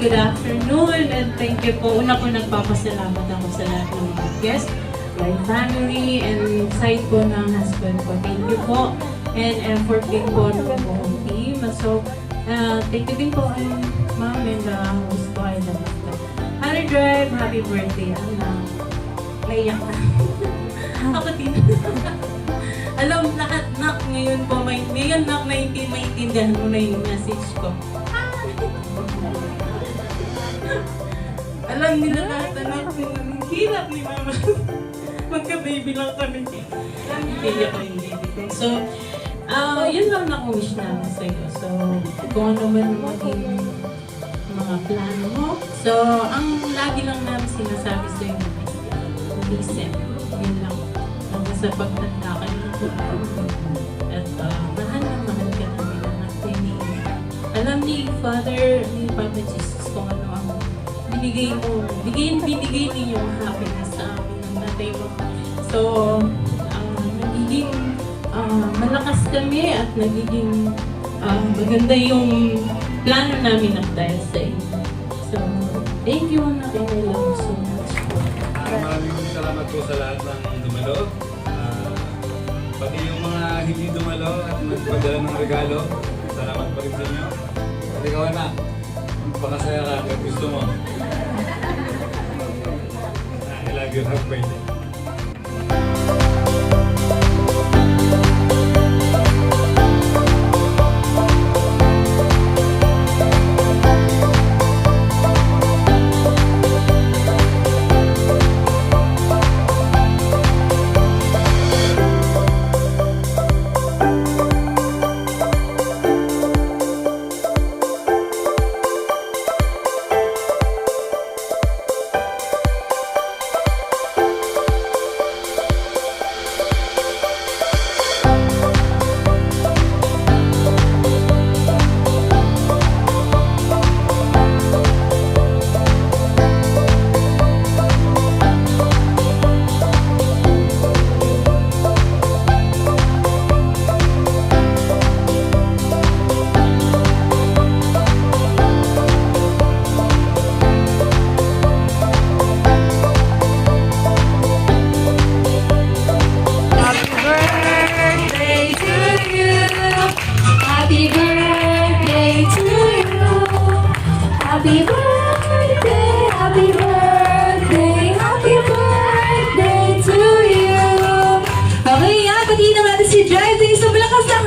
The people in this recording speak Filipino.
good afternoon, and thank you po. Una po nagpapasalamat ako sa lahat ng mga guests, my family, and side po ng husband ko. Thank you po. And effort din po ng buong team. So, thank you din po kay ma'am and host ko ay naman. Harry Drive, happy birthday. Naiyak na. Ako din. Alam, nak ngayon po, ngayon nak maintindihan mo na yung message ko. Alam nila lahat anak ko, hirap ni mama. Magka-baby lang kami. Hindi ako yung baby ko. So, yun lang na wish namin sa'yo. So, kung ano man maging mga plano mo. So, ang lagi lang namin sinasabi sa'yo, listen. Yun lang. Hanggang sa pagtanda ka ng at mahal na mahal ka namin ang tiniin. Alam ni Father, ni Papa Jesus, kung ano ang binigay mo, binigay niyo yung happiness sa amin ng natay mo. So, ang nagiging malakas kami at nagiging maganda yung plano namin ng dahil sa inyo. So, thank you na I love you so much po. Maraming salamat po sa lahat ng dumalo. Pati yung mga hindi dumalo at nagpadala ng regalo, salamat pa rin sa inyo. At ikaw na, magpakasaya ka at gusto mo. I love you, happy birthday. Happy birthday to you. Happy birthday, happy birthday, happy birthday to you. Okay, yan. Pati naman natin si Drive. Sa malakas ng